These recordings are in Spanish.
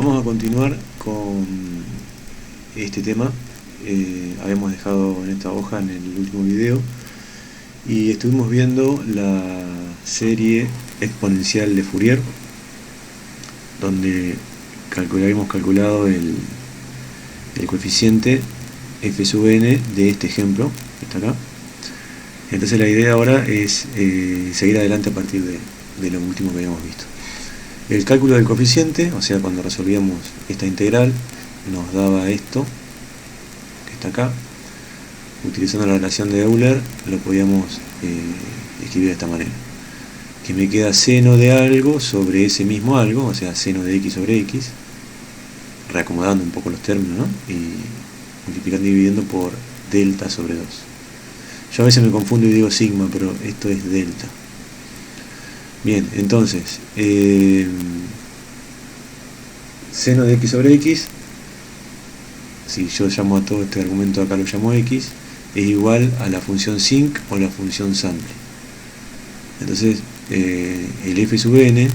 vamos a continuar con este tema. Habíamos dejado en esta hoja en el último video y estuvimos viendo la serie exponencial de Fourier, donde habíamos calculado el coeficiente f sub n de este ejemplo que está acá. Entonces la idea ahora es seguir adelante a partir de lo último que habíamos visto. El cálculo del coeficiente, o sea, cuando resolvíamos esta integral, nos daba esto que está acá. Utilizando la relación de Euler lo podíamos escribir de esta manera, que me queda seno de algo sobre ese mismo algo, o sea, seno de x sobre x, reacomodando un poco los términos, ¿no? Y multiplicando y dividiendo por delta sobre 2. Yo a veces me confundo y digo sigma, pero esto es delta. Bien, entonces, seno de x sobre x, si yo llamo a todo este argumento acá, lo llamo x, es igual a la función sinc o la función sample. Entonces, el f sub n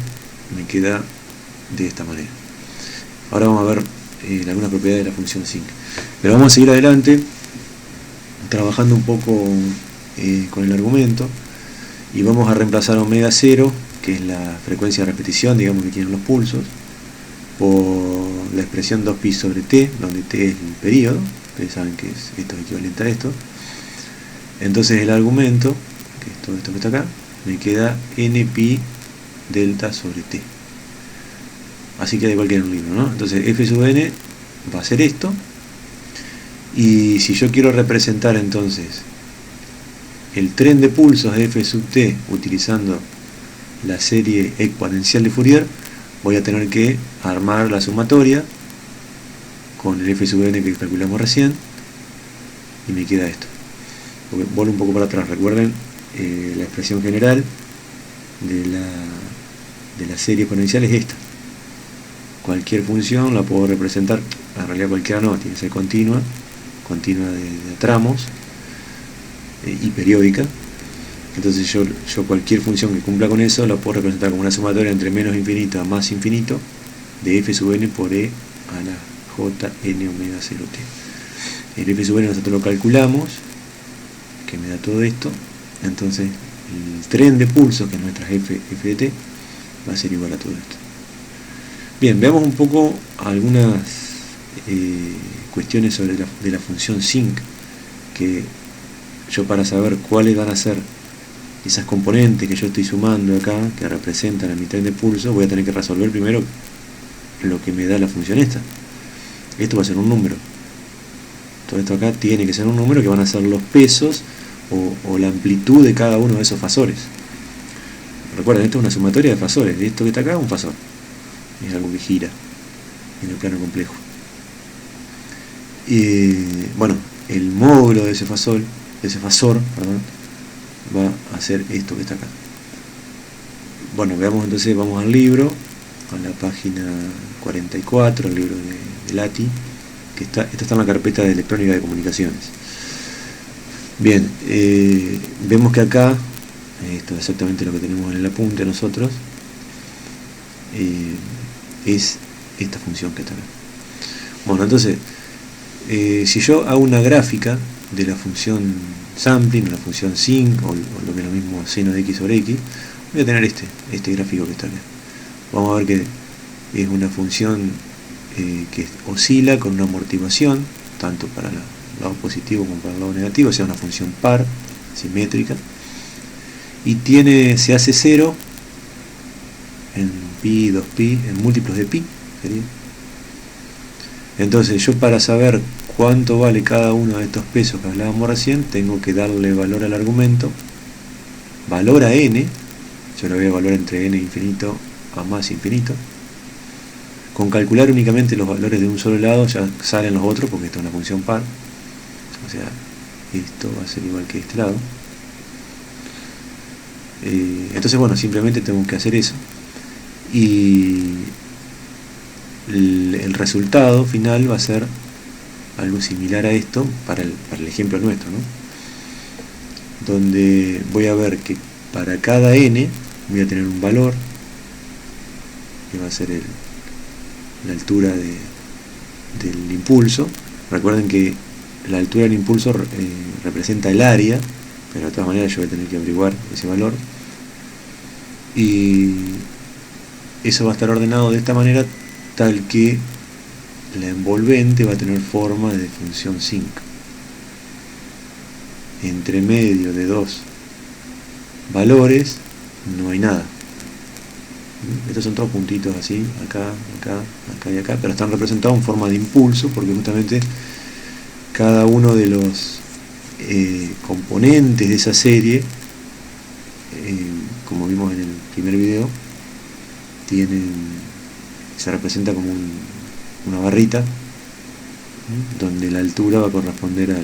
me queda de esta manera. Ahora vamos a ver algunas propiedades de la función sinc. Pero vamos a seguir adelante, trabajando un poco con el argumento, y vamos a reemplazar omega 0, que es la frecuencia de repetición, digamos, que tienen los pulsos, por la expresión 2pi sobre t, donde t es el periodo. Ustedes saben que esto es equivalente a esto. Entonces el argumento, que es todo esto que está acá, me queda npi delta sobre t. Así queda igual que en un libro, ¿no? Entonces f sub n va a ser esto. Y si yo quiero representar entonces el tren de pulsos de f sub t utilizando la serie exponencial de Fourier, voy a tener que armar la sumatoria con el f sub n que calculamos recién, y me queda esto. Vuelvo un poco para atrás. Recuerden, la expresión general de la serie exponencial es esta. Cualquier función la puedo representar, en realidad cualquiera no, tiene que ser continua de tramos, y periódica. Entonces yo cualquier función que cumpla con eso la puedo representar como una sumatoria entre menos infinito a más infinito de f sub n por e a la j n omega 0t. El f sub n nosotros lo calculamos, que me da todo esto. Entonces el tren de pulsos, que es nuestra f de t, va a ser igual a todo esto. Bien, veamos un poco algunas cuestiones sobre de la función sinc, que yo, para saber cuáles van a ser esas componentes que yo estoy sumando acá, que representan a mi tren de pulso, voy a tener que resolver primero lo que me da la función esta. Esto va a ser un número. Todo esto acá tiene que ser un número, que van a ser los pesos o la amplitud de cada uno de esos fasores. Recuerden, esto es una sumatoria de fasores. Esto que está acá es un fasor. Es algo que gira en el plano complejo. Bueno, el módulo de ese fasor, va a ser esto que está acá. Bueno, veamos entonces, vamos al libro, a la página 44, el libro de Lati, que esto está en la carpeta de electrónica de comunicaciones. Bien, vemos que acá, esto es exactamente lo que tenemos en el apunte nosotros, es esta función que está acá. Bueno, entonces, si yo hago una gráfica de la función sampling, o la función sinc, o lo que es lo mismo seno de x sobre x, voy a tener este gráfico que está acá. Vamos a ver que es una función que oscila con una amortiguación, tanto para el lado positivo como para el lado negativo, o sea, una función par, simétrica, y se hace 0 en pi, 2pi, en múltiplos de pi, sería. Entonces yo, para saber cuánto vale cada uno de estos pesos que hablábamos recién, tengo que darle valor al argumento, valor a n, yo lo voy a evaluar entre n infinito a más infinito. Con calcular únicamente los valores de un solo lado ya salen los otros, porque esto es una función par, o sea, esto va a ser igual que este lado. Entonces, bueno, simplemente tengo que hacer eso, y el resultado final va a ser algo similar a esto para el ejemplo nuestro, ¿no? Donde voy a ver que para cada n voy a tener un valor que va a ser la altura del impulso. Recuerden que la altura del impulso representa el área, pero de todas maneras yo voy a tener que averiguar ese valor, y eso va a estar ordenado de esta manera tal que la envolvente va a tener forma de función sinc. Entre medio de dos valores no hay nada. Estos son todos puntitos así, acá, acá, acá y acá, pero están representados en forma de impulso, porque justamente cada uno de los componentes de esa serie, como vimos en el primer video, se representa como una barrita, donde la altura va a corresponder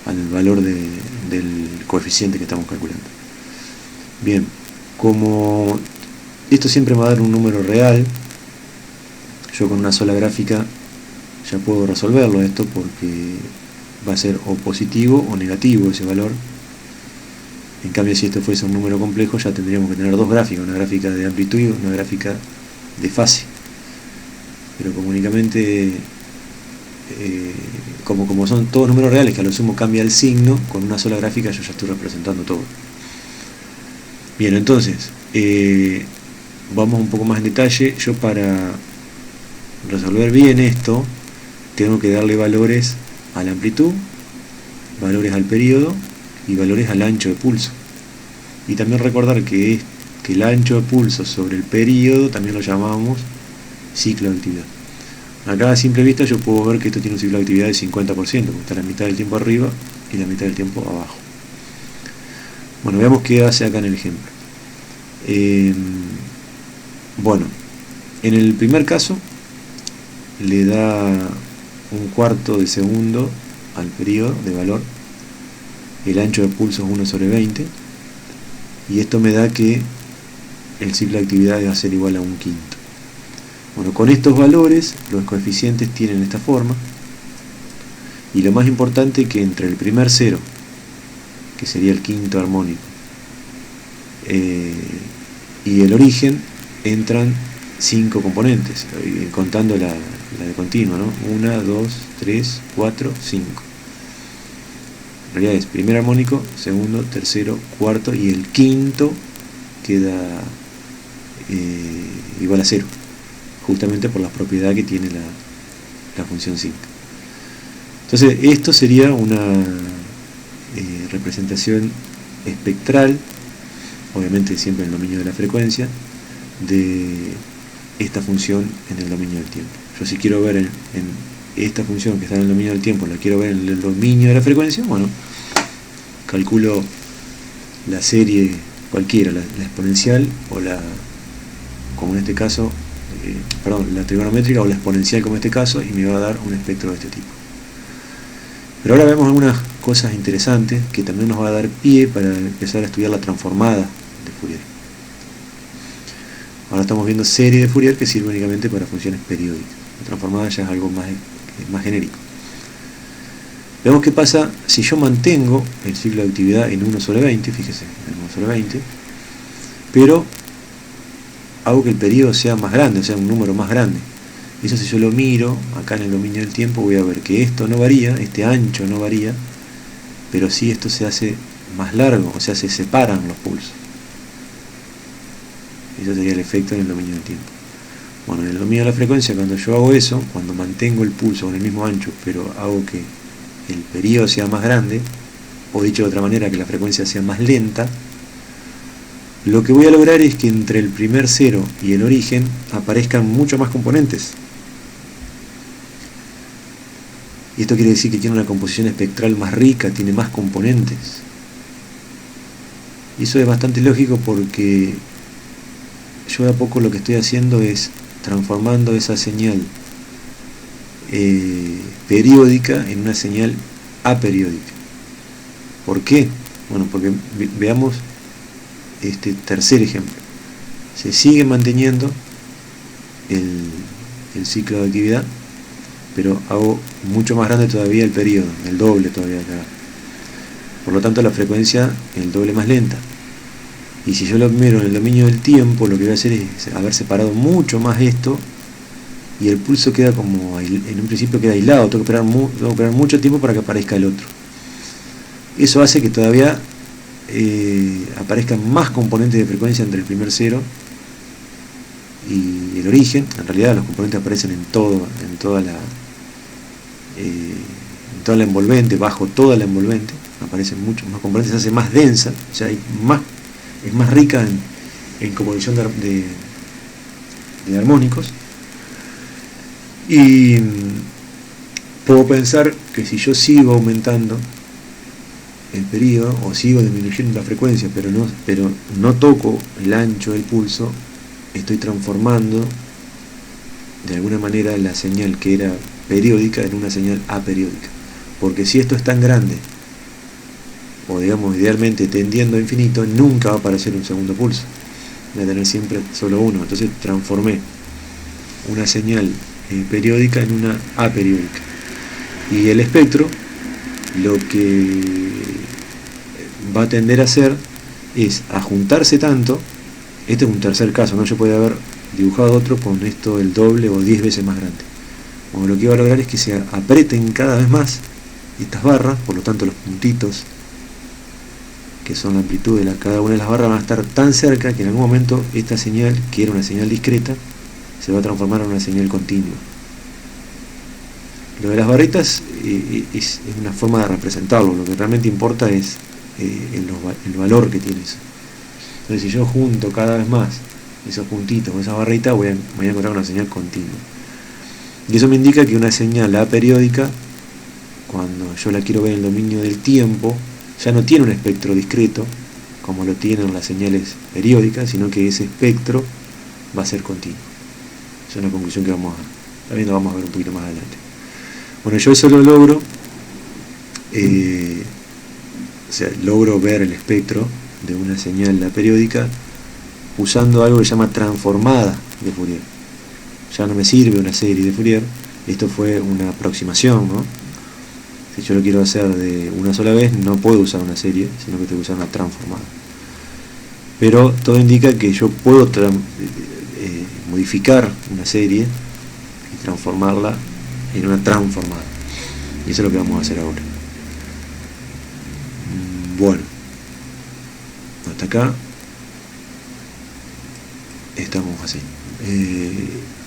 al valor del coeficiente que estamos calculando. Bien, como esto siempre me va a dar un número real, yo con una sola gráfica ya puedo resolverlo esto, porque va a ser o positivo o negativo ese valor. En cambio, si esto fuese un número complejo, ya tendríamos que tener dos gráficas, una gráfica de amplitud y una gráfica de fase. Pero como únicamente, como son todos números reales, que a lo sumo cambia el signo, con una sola gráfica yo ya estoy representando todo. Bien, entonces, vamos un poco más en detalle. Yo, para resolver bien esto, tengo que darle valores a la amplitud, valores al periodo y valores al ancho de pulso. Y también recordar que el ancho de pulso sobre el periodo también lo llamamos ciclo de actividad. Acá a simple vista yo puedo ver que esto tiene un ciclo de actividad de 50%, porque está la mitad del tiempo arriba y la mitad del tiempo abajo. Bueno, veamos qué hace acá en el ejemplo. Bueno, en el primer caso le da un cuarto de segundo al periodo de valor, el ancho de pulso es 1/20, y esto me da que el ciclo de actividad va a ser igual a 1/5. Bueno, con estos valores los coeficientes tienen esta forma, y lo más importante, que entre el primer cero, que sería el quinto armónico, y el origen entran 5 componentes, contando la de continua, ¿no? 1, 2, 3, 4, 5. En realidad es primer armónico, segundo, tercero, cuarto, y el quinto queda igual a 0, justamente por la propiedad que tiene la función sinc. Entonces esto sería una representación espectral, obviamente siempre en el dominio de la frecuencia, de esta función en el dominio del tiempo. Yo, si quiero ver en esta función que está en el dominio del tiempo, la quiero ver en el dominio de la frecuencia, bueno, calculo la serie cualquiera, la exponencial o como en este caso, la trigonométrica o la exponencial como en este caso, y me va a dar un espectro de este tipo. Pero ahora vemos algunas cosas interesantes que también nos va a dar pie para empezar a estudiar la transformada de Fourier. Ahora estamos viendo serie de Fourier, que sirve únicamente para funciones periódicas. La transformada ya es algo más genérico. Veamos qué pasa si yo mantengo el ciclo de actividad en 1/20, fíjese, en 1/20, pero hago que el periodo sea más grande, o sea, un número más grande. Eso, si yo lo miro acá en el dominio del tiempo, voy a ver que esto no varía, este ancho no varía, pero sí esto se hace más largo, o sea, se separan los pulsos. Eso sería el efecto en el dominio del tiempo. Bueno, en el dominio de la frecuencia, cuando yo hago eso, cuando mantengo el pulso con el mismo ancho, pero hago que el periodo sea más grande, o dicho de otra manera, que la frecuencia sea más lenta, lo que voy a lograr es que entre el primer cero y el origen aparezcan mucho más componentes. Y esto quiere decir que tiene una composición espectral más rica, tiene más componentes. Y eso es bastante lógico, porque yo de a poco lo que estoy haciendo es transformando esa señal periódica en una señal aperiódica. ¿Por qué? Bueno, porque veamos este tercer ejemplo. Se sigue manteniendo el ciclo de actividad, pero hago mucho más grande todavía el periodo, el doble todavía acá. Por lo tanto, la frecuencia es el doble más lenta. Y si yo lo miro en el dominio del tiempo, lo que voy a hacer es haber separado mucho más esto y el pulso queda como, en un principio queda aislado, tengo que esperar mucho tiempo para que aparezca el otro. Eso hace que todavía aparezcan más componentes de frecuencia entre el primer cero y el origen. En realidad los componentes aparecen en toda la envolvente, bajo toda la envolvente, aparecen muchos más componentes, se hace más densa, o sea, es más rica en composición de armónicos. Y puedo pensar que si yo sigo aumentando el periodo o sigo disminuyendo la frecuencia, pero no toco el ancho del pulso, estoy transformando de alguna manera la señal que era periódica en una señal aperiódica. Porque si esto es tan grande, o digamos idealmente tendiendo a infinito, nunca va a aparecer un segundo pulso, voy a tener siempre solo uno. Entonces transformé una señal periódica en una aperiódica. Y el espectro lo que va a tender a hacer es a juntarse tanto. Este es un tercer caso, ¿no? Yo podría haber dibujado otro con esto el doble o 10 veces más grande. Bueno, lo que va a lograr es que se aprieten cada vez más estas barras, por lo tanto los puntitos que son la amplitud de cada una de las barras van a estar tan cerca que en algún momento esta señal, que era una señal discreta, se va a transformar en una señal continua. Lo de las barritas es una forma de representarlo, lo que realmente importa es el valor que tiene eso. Entonces si yo junto cada vez más esos puntitos con esas barritas, voy a encontrar una señal continua. Y eso me indica que una señal aperiódica, cuando yo la quiero ver en el dominio del tiempo, ya no tiene un espectro discreto, como lo tienen las señales periódicas, sino que ese espectro va a ser continuo. Es una conclusión que también lo vamos a ver un poquito más adelante. Bueno, yo eso lo logro, logro ver el espectro de una señal aperiódica usando algo que se llama transformada de Fourier. Ya no me sirve una serie de Fourier, esto fue una aproximación, ¿no? Si yo lo quiero hacer de una sola vez, no puedo usar una serie, sino que tengo que usar una transformada. Pero todo indica que yo puedo modificar una serie y transformarla en una transformada. Y eso es lo que vamos a hacer ahora. Bueno, hasta acá estamos así.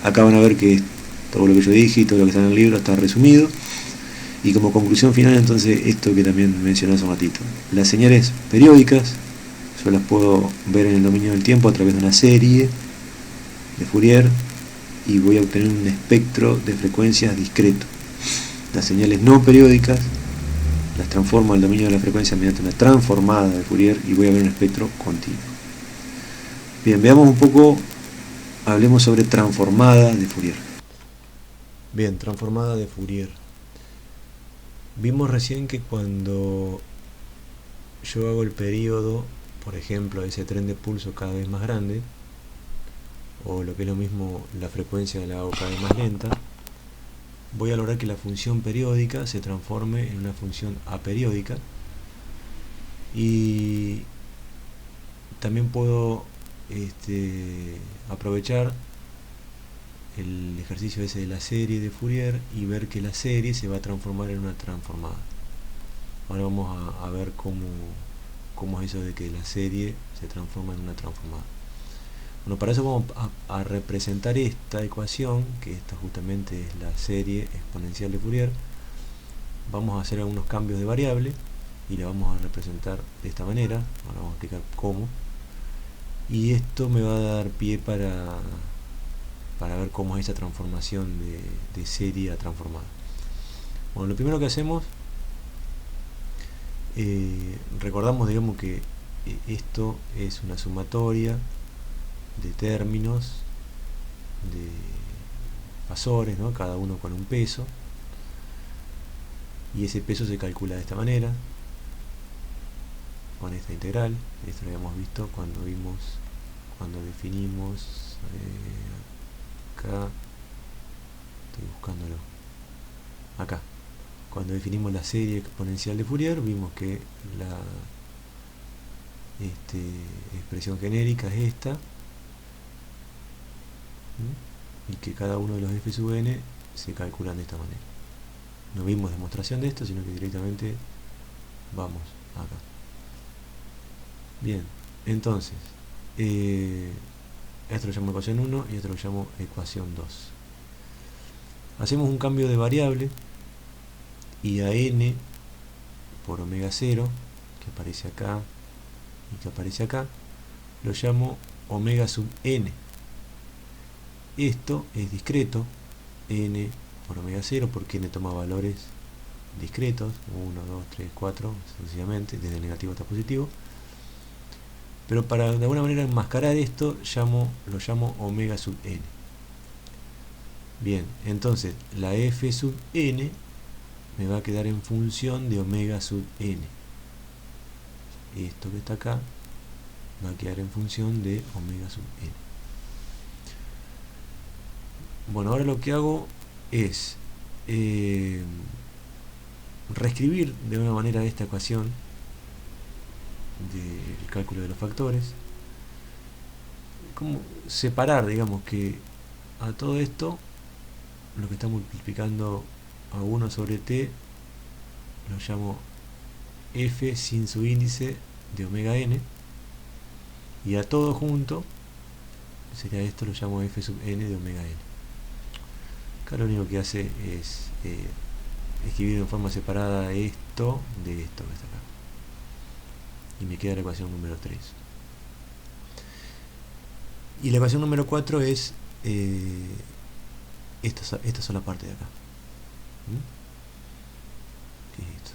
Acá van a ver que todo lo que yo dije y todo lo que está en el libro está resumido. Y como conclusión final, entonces, esto que también mencioné hace un ratito. Las señales periódicas, yo las puedo ver en el dominio del tiempo a través de una serie de Fourier y voy a obtener un espectro de frecuencias discreto. Las señales no periódicas las transformo al dominio de la frecuencia mediante una transformada de Fourier y voy a ver un espectro continuo. Bien, veamos un poco, hablemos sobre transformada de Fourier. Bien, transformada de Fourier. Vimos recién que cuando yo hago el periodo, por ejemplo, ese tren de pulso cada vez más grande, o lo que es lo mismo, la frecuencia la hago cada vez más lenta, voy a lograr que la función periódica se transforme en una función aperiódica. Y también puedo aprovechar el ejercicio ese de la serie de Fourier y ver que la serie se va a transformar en una transformada. Ahora vamos a ver cómo es eso de que la serie se transforma en una transformada. Bueno, para eso vamos a representar esta ecuación, que esta justamente es la serie exponencial de Fourier. Vamos a hacer algunos cambios de variable y la vamos a representar de esta manera. Ahora vamos a explicar cómo. Y esto me va a dar pie para ver cómo es esa transformación de serie a transformada. Bueno, lo primero que hacemos, recordamos, digamos, que esto es una sumatoria de términos, de fasores, ¿no? Cada uno con un peso, y ese peso se calcula de esta manera, con esta integral. Esto lo habíamos visto cuando definimos acá, estoy buscándolo, acá, cuando definimos la serie exponencial de Fourier, vimos que la expresión genérica es esta, y que cada uno de los f sub n se calculan de esta manera. No vimos demostración de esto, sino que directamente vamos acá. Bien, entonces esto lo llamo ecuación 1 y esto lo llamo ecuación 2. Hacemos un cambio de variable y a n por omega 0, que aparece acá y que aparece acá, lo llamo omega sub n. Esto es discreto, n por omega 0, porque n toma valores discretos, 1, 2, 3, 4, sucesivamente, desde negativo hasta positivo. Pero para de alguna manera enmascarar esto, lo llamo omega sub n. Bien, entonces la f sub n me va a quedar en función de omega sub n. Esto que está acá va a quedar en función de omega sub n. Bueno, ahora lo que hago es reescribir de una manera esta ecuación del cálculo de los factores, como separar, digamos, que a todo esto lo que está multiplicando a 1 sobre t lo llamo f sin su índice de omega n, y a todo junto sería esto, lo llamo f sub n de omega n. Acá lo único que hace es escribir en forma separada esto de esto que está acá, y me queda la ecuación número 3. Y la ecuación número 4 es esta sola parte de acá. ¿Qué es esto?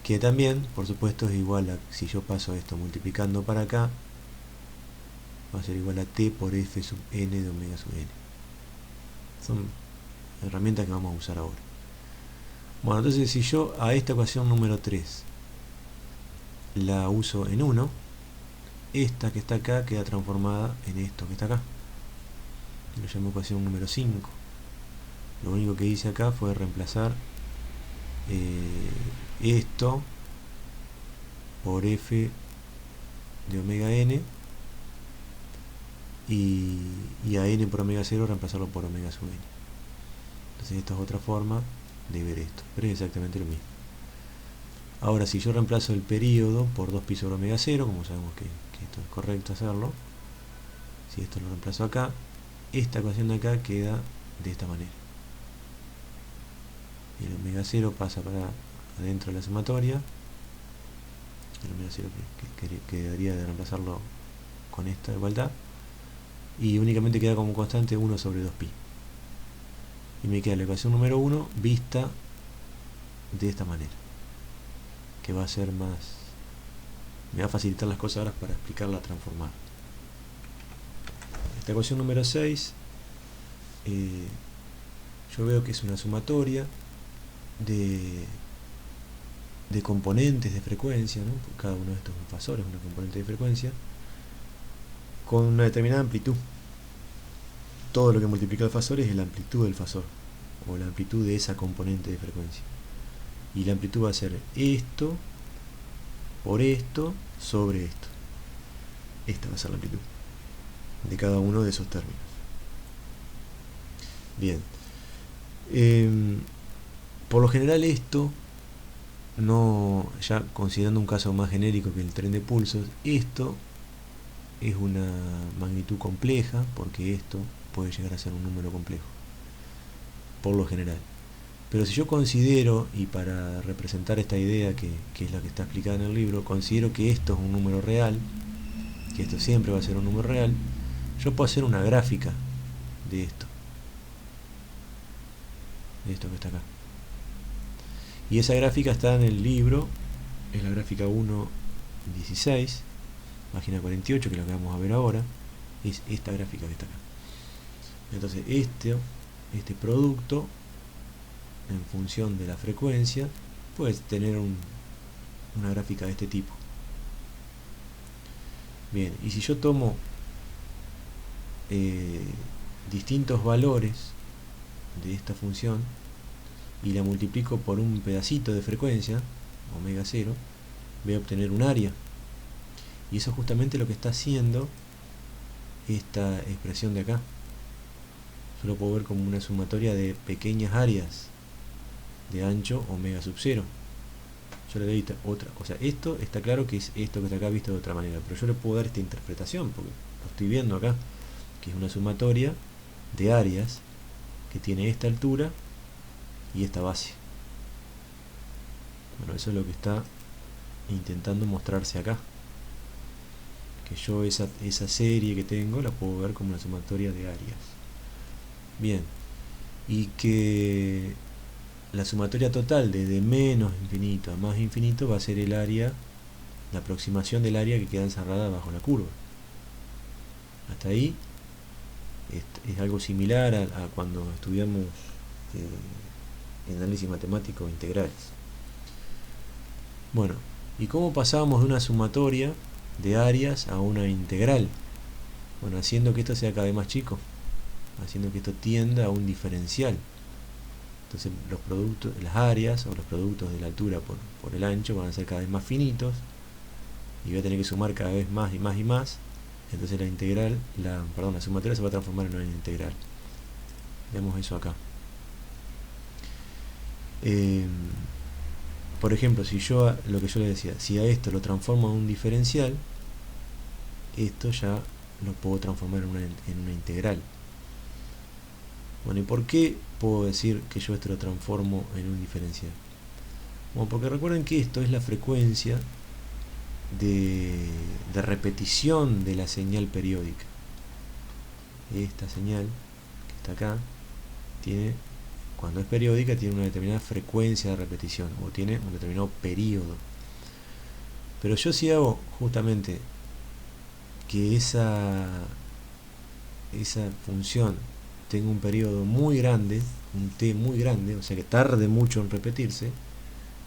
Que también, por supuesto, es igual a, si yo paso esto multiplicando para acá, va a ser igual a t por f sub n de omega sub n. Son herramientas que vamos a usar ahora. Bueno, entonces si yo a esta ecuación número 3 la uso en 1, esta que está acá queda transformada en esto que está acá. Lo llamo ecuación número 5. Lo único que hice acá fue reemplazar esto por f de omega n y a n por omega 0 reemplazarlo por omega sub n. Entonces esta es otra forma de ver esto, pero es exactamente lo mismo. Ahora, si yo reemplazo el periodo por 2pi sobre omega 0, como sabemos que esto es correcto hacerlo, si esto lo reemplazo acá, esta ecuación de acá queda de esta manera. El omega 0 pasa para adentro de la sumatoria, el omega 0 que quedaría de reemplazarlo con esta igualdad, y únicamente queda como constante 1 sobre 2pi. Y me queda la ecuación número 1 vista de esta manera, que va a ser más, me va a facilitar las cosas ahora para explicarla transformada. Esta ecuación número 6 yo veo que es una sumatoria de componentes de frecuencia, ¿no? Cada uno de estos fasores es una componente de frecuencia con una determinada amplitud. Todo lo que multiplica el fasor es la amplitud del fasor, o la amplitud de esa componente de frecuencia. Y la amplitud va a ser esto por esto sobre esto. Esta va a ser la amplitud de cada uno de esos términos. Bien. Por lo general esto, no, ya considerando un caso más genérico que el tren de pulsos, esto es una magnitud compleja, porque esto puede llegar a ser un número complejo, por lo general. Pero si yo considero, y para representar esta idea que es la que está explicada en el libro, considero que esto es un número real, que esto siempre va a ser un número real, yo puedo hacer una gráfica de esto que está acá. Y esa gráfica está en el libro, es la gráfica 1.16, página 48, que es la que vamos a ver ahora, es esta gráfica que está acá. Entonces este producto en función de la frecuencia puede tener una gráfica de este tipo. Bien, y si yo tomo distintos valores de esta función y la multiplico por un pedacito de frecuencia, omega 0, voy a obtener un área. Y eso es justamente lo que está haciendo esta expresión de acá. yo lo puedo ver como una sumatoria de pequeñas áreas de ancho omega sub 0. Yo le doy otra, o sea, esto está claro que es esto que está acá visto de otra manera, pero yo le puedo dar esta interpretación, porque lo estoy viendo acá, que es una sumatoria de áreas que tiene esta altura y esta base. Bueno, eso es lo que está intentando mostrarse acá, que yo esa serie que tengo la puedo ver como una sumatoria de áreas. Bien, y que la sumatoria total desde menos infinito a más infinito va a ser el área, la aproximación del área que queda encerrada bajo la curva. Hasta ahí es algo similar a cuando estudiamos análisis matemático integrales. Bueno, ¿y cómo pasamos de una sumatoria de áreas a una integral? Bueno, haciendo que esto sea cada vez más chico, haciendo que esto tienda a un diferencial. Entonces los productos, las áreas o los productos de la altura por el ancho van a ser cada vez más finitos y voy a tener que sumar cada vez más y más y más. Entonces la integral, la sumatoria se va a transformar en una integral. Vemos eso acá. Por ejemplo, si yo, lo que yo le decía, si a esto lo transformo en un diferencial, esto ya lo puedo transformar en una integral. Bueno, ¿y por qué puedo decir que yo esto lo transformo en un diferencial? Bueno, porque recuerden que esto es la frecuencia de repetición de la señal periódica. Esta señal que está acá tiene, cuando es periódica, tiene una determinada frecuencia de repetición o tiene un determinado periodo. Pero yo si hago justamente que esa función tenga un periodo muy grande, un t muy grande, o sea que tarde mucho en repetirse,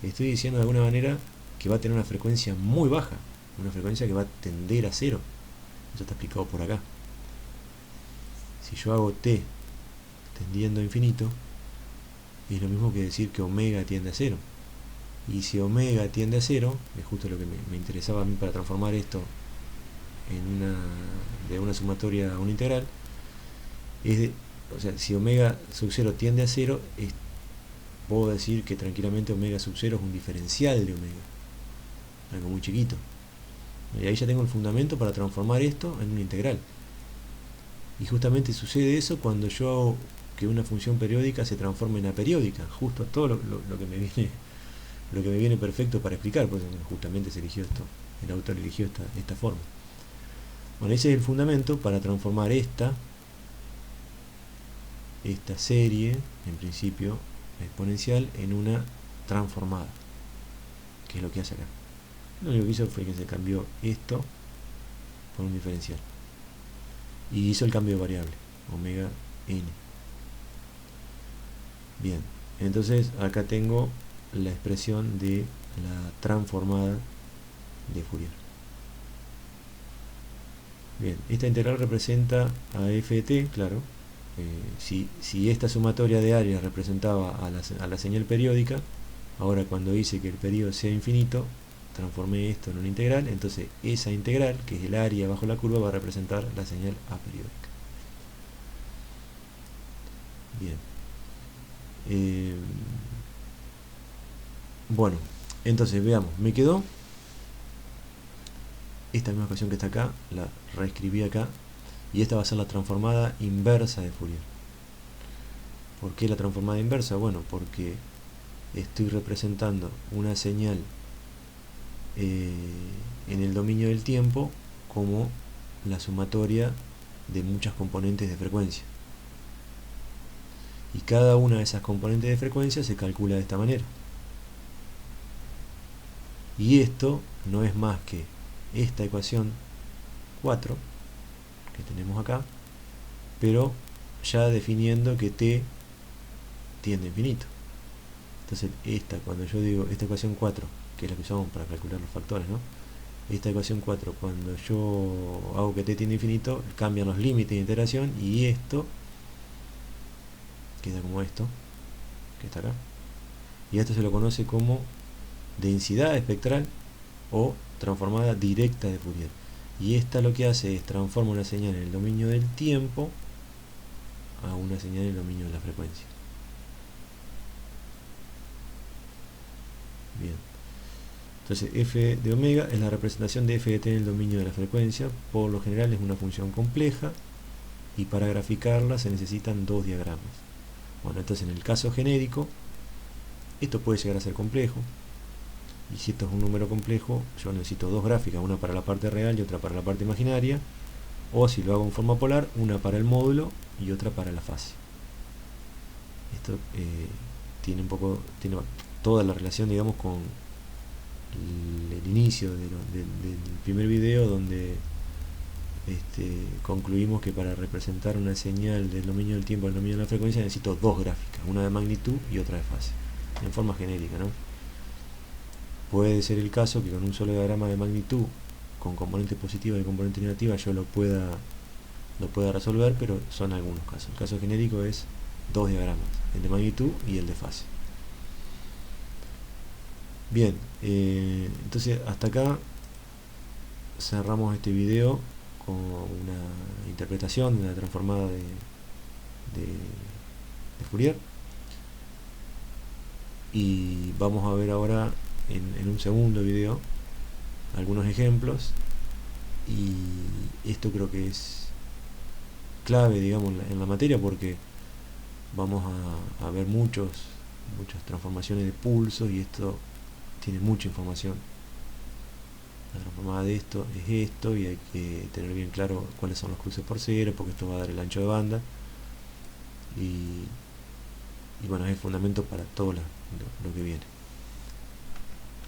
estoy diciendo de alguna manera que va a tener una frecuencia muy baja, una frecuencia que va a tender a cero. Eso está explicado por acá. Si yo hago t tendiendo a infinito, es lo mismo que decir que omega tiende a cero. Y si omega tiende a cero, es justo lo que me interesaba a mí para transformar esto de una sumatoria a una integral, o sea, si omega sub 0 tiende a 0, puedo decir que tranquilamente omega sub 0 es un diferencial de omega, algo muy chiquito. Y ahí ya tengo el fundamento para transformar esto en una integral. Y justamente sucede eso cuando yo hago que una función periódica se transforme en aperiódica. Justo todo lo que me viene perfecto para explicar, pues justamente se eligió esto, el autor eligió esta forma. Bueno, ese es el fundamento para transformar esta serie, en principio exponencial, en una transformada, que es lo que hace acá. Lo único que hizo fue que se cambió esto por un diferencial y hizo el cambio de variable, omega n. Bien, entonces acá tengo la expresión de la transformada de Fourier. Bien, esta integral representa a f de t, claro. Si esta sumatoria de áreas representaba a la señal periódica, ahora cuando hice que el periodo sea infinito, transformé esto en una integral, entonces esa integral, que es el área bajo la curva, va a representar la señal aperiódica. Bien. Bueno, entonces veamos, me quedó esta misma ecuación que está acá, la reescribí acá, y esta va a ser la transformada inversa de Fourier. ¿Por qué la transformada inversa? Bueno, porque estoy representando una señal en el dominio del tiempo como la sumatoria de muchas componentes de frecuencia. Y cada una de esas componentes de frecuencia se calcula de esta manera. Y esto no es más que esta ecuación 4 que tenemos acá, pero ya definiendo que t tiende a infinito. Entonces cuando yo digo esta ecuación 4, que es la que usamos para calcular los factores, ¿no? Esta ecuación 4, cuando yo hago que t tiende a infinito, cambian los límites de iteración y esto queda como esto, que está acá. Y esto se lo conoce como densidad espectral o transformada directa de Fourier. Y esta lo que hace es transforma una señal en el dominio del tiempo a una señal en el dominio de la frecuencia. Bien. Entonces f de omega es la representación de f de t en el dominio de la frecuencia. Por lo general es una función compleja y para graficarla se necesitan dos diagramas. Bueno, entonces en el caso genérico esto puede llegar a ser complejo, y si esto es un número complejo yo necesito dos gráficas, una para la parte real y otra para la parte imaginaria, o si lo hago en forma polar, una para el módulo y otra para la fase. Esto tiene toda la relación, digamos, con el inicio del primer video, donde concluimos que para representar una señal del dominio del tiempo al dominio de la frecuencia necesito dos gráficas, una de magnitud y otra de fase, en forma genérica, ¿no? Puede ser el caso que con un solo diagrama de magnitud, con componente positiva y componente negativa, yo lo pueda resolver, pero son algunos casos. El caso genérico es dos diagramas, el de magnitud y el de fase. Bien, entonces hasta acá cerramos este video con una interpretación de la transformada de Fourier, y vamos a ver ahora en un segundo video algunos ejemplos, y esto creo que es clave, digamos, en la materia, porque vamos a ver muchas transformaciones de pulsos, y esto tiene mucha información. La transformada de esto es esto, y hay que tener bien claro cuáles son los cruces por cero, porque esto va a dar el ancho de banda, y bueno, es el fundamento para todo lo que viene.